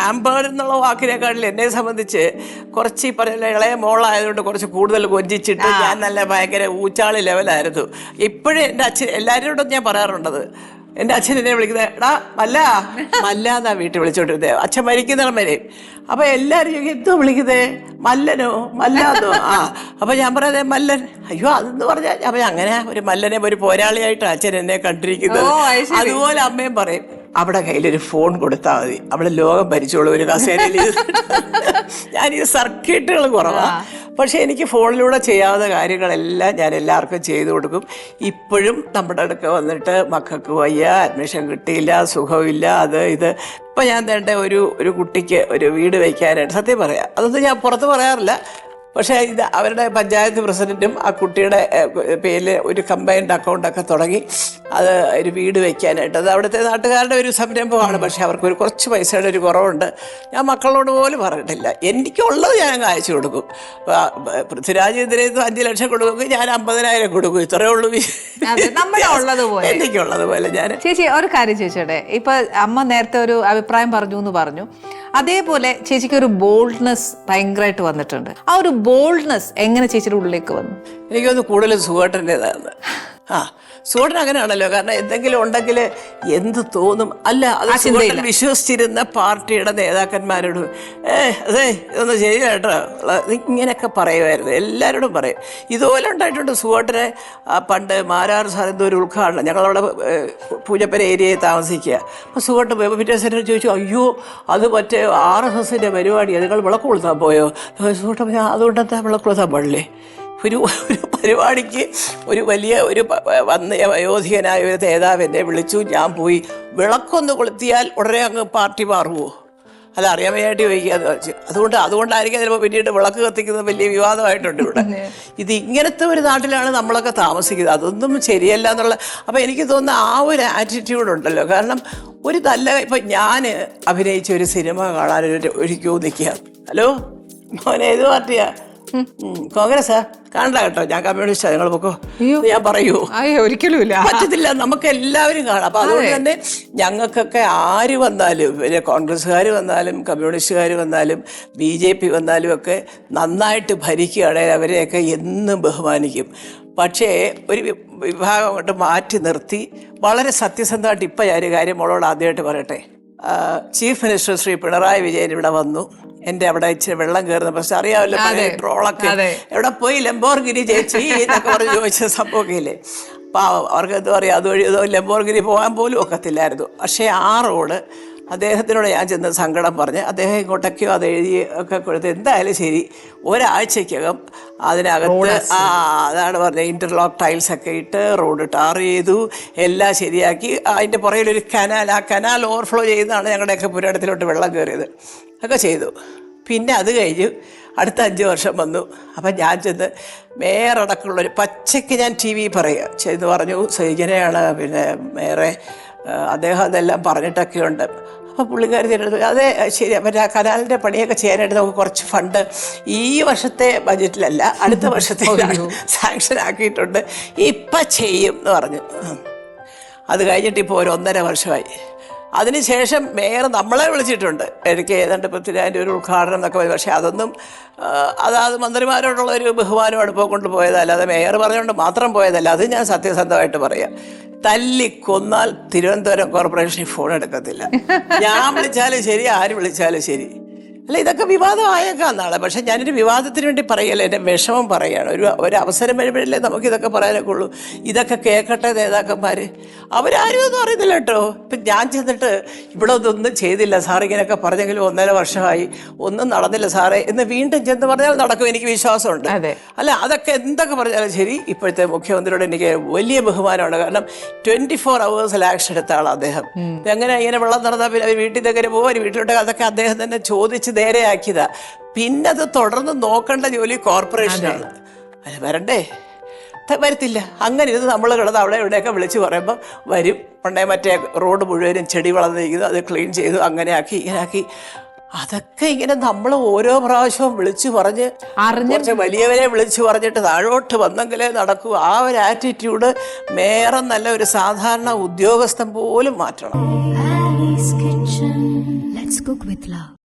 Pampered എന്നുള്ള വാക്കിനെക്കാട്ടിൽ എന്നെ സംബന്ധിച്ച് കുറച്ച് ഈ പറഞ്ഞ ഇളയ മോളായതുകൊണ്ട് കുറച്ച് കൂടുതൽ കൊഞ്ചിച്ചിട്ട് ഞാൻ നല്ല ഭയങ്കര ഊച്ചാളി ലെവലായിരുന്നു. ഇപ്പോഴും എൻ്റെ അച്ഛൻ എല്ലാവരോടും ഞാൻ പറയാറുണ്ടത്, എൻ്റെ അച്ഛൻ എന്നെ വിളിക്കുന്നത് എടാ മല്ല എന്നാ വീട്ടിൽ വിളിച്ചോണ്ടിരുന്നത്, അച്ഛൻ മരിക്കുന്നിടം വരെ. അപ്പൊ എല്ലാവരും എന്തോ വിളിക്കുന്നേ, മല്ലനോ മല്ലാന്നോ? അപ്പൊ ഞാൻ പറയാതെ മല്ലൻ, അയ്യോ അതെന്ന് പറഞ്ഞാൽ അപ്പൊ അങ്ങനെ ഒരു മല്ലനെ ഒരു പോരാളിയായിട്ട് അച്ഛൻ എന്നെ കണ്ടിരിക്കുന്നത്. അതുപോലെ അമ്മയും പറയും, അവിടെ കയ്യിലൊരു ഫോൺ കൊടുത്താൽ മതി, അവിടെ ലോകം ഭരിച്ചോളൂ ഒരു കസേരയിൽ. ഞാൻ ഈ സർക്യൂട്ടുകൾ കുറവാണ്, പക്ഷെ എനിക്ക് ഫോണിലൂടെ ചെയ്യാവുന്ന കാര്യങ്ങളെല്ലാം ഞാൻ എല്ലാവർക്കും ചെയ്തു കൊടുക്കും. ഇപ്പോഴും നമ്മുടെ അടുക്ക വന്നിട്ട് മക്കൾക്ക് വയ്യ, അഡ്മിഷൻ കിട്ടിയില്ല, സുഖമില്ല, അത് ഇത്. ഇപ്പം ഞാൻ തേണ്ട ഒരു കുട്ടിക്ക് ഒരു വീട് വയ്ക്കാനായിട്ട്, സത്യം പറയാം, അതൊന്നും ഞാൻ പുറത്ത് പറയാറില്ല, പക്ഷേ ഇത് അവരുടെ പഞ്ചായത്ത് പ്രസിഡന്റും ആ കുട്ടിയുടെ പേരിൽ ഒരു കമ്പൈൻഡ് അക്കൗണ്ടൊക്കെ തുടങ്ങി അത് ഒരു വീട് വയ്ക്കാനായിട്ട്. അത് അവിടുത്തെ നാട്ടുകാരുടെ ഒരു സംരംഭമാണ്, പക്ഷേ അവർക്ക് കുറച്ച് പൈസയുടെ ഒരു കുറവുണ്ട്. ഞാൻ മക്കളോട് പോലും പറഞ്ഞിട്ടില്ല, എനിക്കുള്ളത് ഞാൻ അയച്ചു കൊടുക്കും. പൃഥ്വിരാജ് ഇതിന് 5 ലക്ഷം കൊടുക്കും, ഞാൻ 50,000 കൊടുക്കും, ഇത്രയേ ഉള്ളൂ. എനിക്കുള്ളത് പോലെ ഞാൻ. ചേച്ചി ഒരു കാര്യം ചോദിച്ചോട്ടെ, ഇപ്പൊ അമ്മ നേരത്തെ ഒരു അഭിപ്രായം പറഞ്ഞു എന്ന് പറഞ്ഞു, അതേപോലെ ചേച്ചിക്ക് ഒരു ബോൾഡ്നെസ് ഭയങ്കരമായിട്ട് വന്നിട്ടുണ്ട്. ആ ഒരു ബോൾഡ്നെസ് എങ്ങനെ ചേച്ചിയുടെ ഉള്ളിലേക്ക് വന്നു? എനിക്കൊന്ന് കൂടുതലും സുഖേട്ടൻ്റെതാണ്. സുഖേട്ടൻ അങ്ങനെയാണല്ലോ, കാരണം എന്തെങ്കിലും ഉണ്ടെങ്കിൽ എന്ത് തോന്നും. അല്ല, അത് സുഖേട്ടൻ വിശ്വസിച്ചിരുന്ന പാർട്ടിയുടെ നേതാക്കന്മാരോട് അതെ ഇതൊന്നും ശരിയില്ല കേട്ടോ, ഇങ്ങനെയൊക്കെ പറയുമായിരുന്നു, എല്ലാവരോടും പറയും. ഇതുപോലെ ഉണ്ടായിട്ടുണ്ട്. സുഖേട്ടനെ പണ്ട് മാരാർ സാറിൻ്റെ ഒരു ഉദ്ഘാടനം, ഞങ്ങളവിടെ പൂജപ്പര ഏരിയയിൽ താമസിക്കുക. അപ്പോൾ സുഖേട്ടൻ പിറ്റേ സെൻറ്റർ ചോദിച്ചു, അയ്യോ അത് മറ്റേ RSSൻ്റെ പരിപാടിയാണ്, നിങ്ങൾ വിളക്ക് കൊളുത്താൻ പോയോ? സുഖേട്ടൻ ഞാൻ അതുകൊണ്ടെന്താ വിളക്ക് കൊളുത്താൻ പാടില്ലേ? ഒരു പരിപാടിക്ക് ഒരു വലിയ വന്ന് വയോധികനായ ഒരു നേതാവ് എന്നെ വിളിച്ചു, ഞാൻ പോയി. വിളക്കൊന്ന് കൊളുത്തിയാൽ ഉടനെ അങ്ങ് പാർട്ടി മാറുമോ? അത് അറിയാൻ വേണ്ടി ചോദിക്കാന്ന് വെച്ചു. അതുകൊണ്ടായിരിക്കും ചിലപ്പോൾ പിന്നീട് വിളക്ക് കത്തിക്കുന്നത് വലിയ വിവാദമായിട്ടുണ്ട് ഇവിടെ. ഇത് ഇങ്ങനത്തെ ഒരു നാട്ടിലാണ് നമ്മളൊക്കെ താമസിക്കുന്നത്, അതൊന്നും ശരിയല്ല എന്നുള്ള. അപ്പോൾ എനിക്ക് തോന്നുന്ന ആ ഒരു ആറ്റിറ്റ്യൂഡുണ്ടല്ലോ, കാരണം ഒരു നല്ല ഇപ്പം ഞാൻ അഭിനയിച്ച ഒരു സിനിമ കാണാൻ ഒരു ക്യൂ നിൽക്കുക. ഹലോ മോനെ ഏത് പാർട്ടിയാ? കോൺഗ്രസ്സാ? കാണണ്ട കേട്ടോ, ഞാൻ കമ്മ്യൂണിസ്റ്റാ, ഞങ്ങൾ പൊക്കോ ഞാൻ പറയൂ. ഒരിക്കലും ഇല്ല, പറ്റത്തില്ല, നമുക്ക് എല്ലാവരും കാണാം. അപ്പൊ അതുകൊണ്ട് തന്നെ ഞങ്ങൾക്കൊക്കെ ആര് വന്നാലും, പിന്നെ കോൺഗ്രസ്സുകാർ വന്നാലും കമ്മ്യൂണിസ്റ്റുകാർ വന്നാലും BJP വന്നാലും ഒക്കെ നന്നായിട്ട് ഭരിക്കുകയാണെങ്കിൽ അവരെയൊക്കെ എന്നും ബഹുമാനിക്കും. പക്ഷേ ഒരു വിഭാഗം കൊണ്ട് മാറ്റി നിർത്തി വളരെ സത്യസന്ധമായിട്ട് ഇപ്പം ഞാൻ ഒരു കാര്യം മോളോട് ആദ്യമായിട്ട് പറയട്ടെ. ചീഫ് മിനിസ്റ്റർ ശ്രീ പിണറായി വിജയൻ ഇവിടെ വന്നു. എൻ്റെ അവിടെ ഇച്ചിരി വെള്ളം കയറുന്ന പ്രശ്നം അറിയാമല്ലോ, ട്രോളൊക്കെ എവിടെ പോയി ലംബോർഗിരി ചേച്ചി എന്നൊക്കെ പറഞ്ഞ് ചോദിച്ച സംഭവമൊക്കെ ഇല്ലേ. പാവം, അവർക്ക് എന്താ പറയുക, അതുവഴി ലംബോർഗിരി പോകാൻ പോലും ഒക്കത്തില്ലായിരുന്നു. പക്ഷേ ആ റോഡ് അദ്ദേഹത്തിനോട് ഞാൻ ചെന്ന് സങ്കടം പറഞ്ഞ് അദ്ദേഹം ഇങ്ങോട്ടൊക്കെയോ അത് എഴുതി ഒക്കെ കൊടുത്ത്, എന്തായാലും ശരി ഒരാഴ്ചക്കകം അതിനകത്ത് അതാണ് പറഞ്ഞത്, ഇൻ്റർലോക്ക് ടൈൽസൊക്കെ ഇട്ട് റോഡ് ടാർ ചെയ്തു, എല്ലാം ശരിയാക്കി. അതിൻ്റെ പുറകിലൊരു കനാൽ, ആ കനാൽ ഓവർഫ്ലോ ചെയ്താണ് ഞങ്ങളുടെയൊക്കെ പുരയിടത്തിലോട്ട് വെള്ളം കയറിയത്, ഒക്കെ ചെയ്തു. പിന്നെ അത് കഴിഞ്ഞ് അടുത്ത 5 വർഷം വന്നു. അപ്പം ഞാൻ ചെന്ന് മേയറടക്കമുള്ളൊരു പച്ചയ്ക്ക് ഞാൻ TV പറയുക ചെയ്ത് പറഞ്ഞു, ഇങ്ങനെയാണ് പിന്നെ മേയറെ അദ്ദേഹം അതെല്ലാം പറഞ്ഞിട്ടൊക്കെ ഉണ്ട്. അപ്പോൾ പുള്ളിക്കാരി തിരഞ്ഞെടുത്തു, അതെ ശരി, അപ്പം ആ കനാലിൻ്റെ പണിയൊക്കെ ചെയ്യാനായിട്ട് നമുക്ക് കുറച്ച് ഫണ്ട് ഈ വർഷത്തെ ബജറ്റിലല്ല അടുത്ത വർഷത്തെ സാങ്ഷൻ ആക്കിയിട്ടുണ്ട്, ഇപ്പം ചെയ്യും എന്ന് പറഞ്ഞു. അത് കഴിഞ്ഞിട്ട് ഇപ്പോൾ 1.5 വർഷമായി. അതിനുശേഷം മേയർ നമ്മളെ വിളിച്ചിട്ടുണ്ട്, എനിക്ക് ഏതാണ്ട് 10,000 ഒരു ഉദ്ഘാടനം എന്നൊക്കെ പറയും. പക്ഷേ അതൊന്നും അതാത് മന്ത്രിമാരോടുള്ള ഒരു ബഹുമാനം അടുപ്പം കൊണ്ടുപോയതല്ല, അത് മേയർ പറഞ്ഞുകൊണ്ട് മാത്രം പോയതല്ല. അത് ഞാൻ സത്യസന്ധമായിട്ട് പറയാം. തല്ലിക്കൊന്നാൽ തിരുവനന്തപുരം കോർപ്പറേഷനിൽ ഫോൺ എടുക്കത്തില്ല. ഞാൻ വിളിച്ചാലും ശരി, ആര് വിളിച്ചാലും ശരി. അല്ല, ഇതൊക്കെ വിവാദമായേക്കാം നാളെ. പക്ഷെ ഞാനൊരു വിവാദത്തിന് വേണ്ടി പറയല്ല, എൻ്റെ വിഷമം പറയുകയാണ്. ഒരു അവസരം വരുമ്പോഴല്ലേ നമുക്കിതൊക്കെ പറയാനൊക്കെ ഉള്ളൂ. ഇതൊക്കെ കേൾക്കട്ടെ നേതാക്കന്മാർ, അവരാരും ഒന്നും അറിയുന്നില്ല കേട്ടോ. ഇപ്പം ഞാൻ ചെന്നിട്ട് ഇവിടെ ഒന്നും ചെയ്തില്ല സാർ, ഇങ്ങനെയൊക്കെ പറഞ്ഞെങ്കിലും 1.5 വർഷമായി ഒന്നും നടന്നില്ല സാറേ എന്ന് വീണ്ടും ചെന്ന് പറഞ്ഞാൽ നടക്കും, എനിക്ക് വിശ്വാസമുണ്ട്. അല്ല, അതൊക്കെ എന്തൊക്കെ പറഞ്ഞാലും ശരി, ഇപ്പോഴത്തെ മുഖ്യമന്ത്രിയോട് എനിക്ക് വലിയ ബഹുമാനമാണ്. കാരണം 24 hours ആക്ഷൻ എടുത്ത ആളാണ് അദ്ദേഹം. എങ്ങനെ ഇങ്ങനെ വെള്ളം നടന്നാൽ പിന്നെ അവർ വീട്ടിൽ എങ്ങനെ പോകും, വീട്ടിലോട്ട് അതൊക്കെ അദ്ദേഹം തന്നെ ചോദിച്ച് നേരെയാക്കിയതാ. പിന്നെ അത് തുടർന്ന് നോക്കേണ്ട ജോലി കോർപ്പറേഷനാണ്. അല്ല, വരണ്ടേ? വരത്തില്ല. അങ്ങനെ ഇത് നമ്മൾ കിടന്ന് അവിടെ ഇവിടെയൊക്കെ വിളിച്ച് പറയുമ്പോൾ വരും. പണ്ടേ മറ്റേ റോഡ് മുഴുവനും ചെടി വളർന്നിരിക്കുന്നു, അത് ക്ലീൻ ചെയ്തു, അങ്ങനെ ആക്കി ഇങ്ങനെ ആക്കി. അതൊക്കെ ഇങ്ങനെ നമ്മൾ ഓരോ പ്രാവശ്യവും വിളിച്ചു പറഞ്ഞ് കുറച്ച് വലിയവരെ വിളിച്ചു പറഞ്ഞിട്ട് താഴോട്ട് വന്നെങ്കിലേ നടക്കൂ. ആ ഒരു ആറ്റിറ്റ്യൂഡ് മേയർ നല്ല ഒരു സാധാരണ ഉദ്യോഗസ്ഥൻ പോലും മാറ്റണം. Let's cook with love.